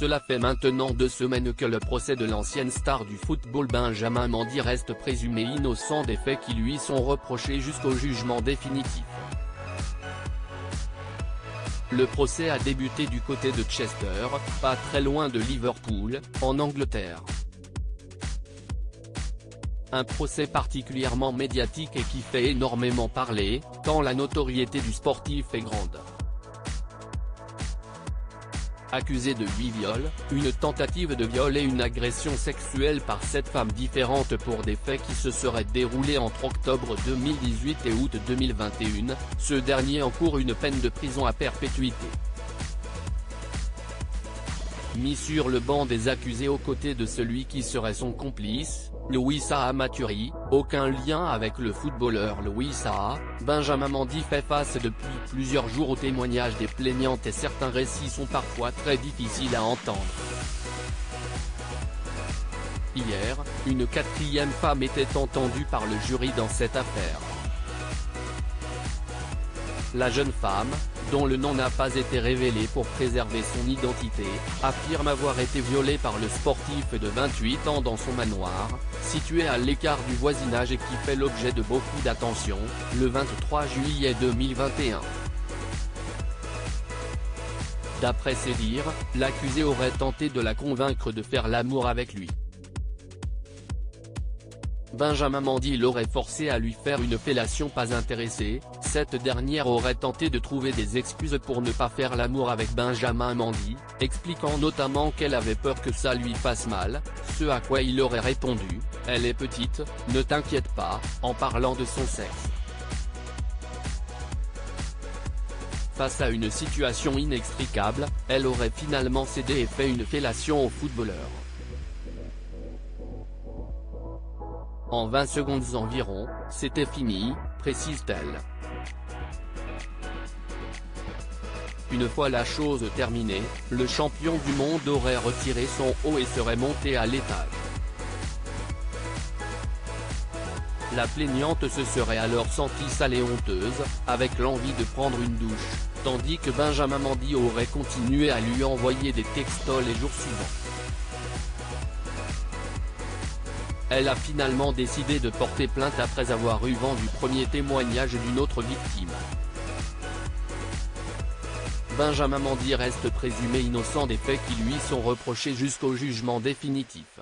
Cela fait maintenant 2 semaines que le procès de l'ancienne star du football Benjamin Mendy reste présumé innocent des faits qui lui sont reprochés jusqu'au jugement définitif. Le procès a débuté du côté de Chester, pas très loin de Liverpool, en Angleterre. Un procès particulièrement médiatique et qui fait énormément parler, tant la notoriété du sportif est grande. Accusé de 8 viols, une tentative de viol et une agression sexuelle par 7 femmes différentes pour des faits qui se seraient déroulés entre octobre 2018 et août 2021, ce dernier encourt une peine de prison à perpétuité. Mis sur le banc des accusés aux côtés de celui qui serait son complice, Louis Saha Maturi, aucun lien avec le footballeur Louis Saha, Benjamin Mendy fait face depuis plusieurs jours aux témoignages des plaignantes et certains récits sont parfois très difficiles à entendre. Hier, une 4e femme était entendue par le jury dans cette affaire. La jeune femme, dont le nom n'a pas été révélé pour préserver son identité, affirme avoir été violée par le sportif de 28 ans dans son manoir, situé à l'écart du voisinage et qui fait l'objet de beaucoup d'attention, le 23 juillet 2021. D'après ses dires, l'accusé aurait tenté de la convaincre de faire l'amour avec lui. Benjamin Mendy l'aurait forcé à lui faire une fellation pas intéressée, cette dernière aurait tenté de trouver des excuses pour ne pas faire l'amour avec Benjamin Mendy, expliquant notamment qu'elle avait peur que ça lui fasse mal, ce à quoi il aurait répondu « Elle est petite, ne t'inquiète pas », en parlant de son sexe. Face à une situation inextricable, elle aurait finalement cédé et fait une fellation au footballeur. En 20 secondes environ, c'était fini, précise-t-elle. Une fois la chose terminée, le champion du monde aurait retiré son haut et serait monté à l'étage. La plaignante se serait alors sentie sale et honteuse, avec l'envie de prendre une douche, tandis que Benjamin Mendy aurait continué à lui envoyer des textos les jours suivants. Elle a finalement décidé de porter plainte après avoir eu vent du premier témoignage d'une autre victime. Benjamin Mendy reste présumé innocent des faits qui lui sont reprochés jusqu'au jugement définitif.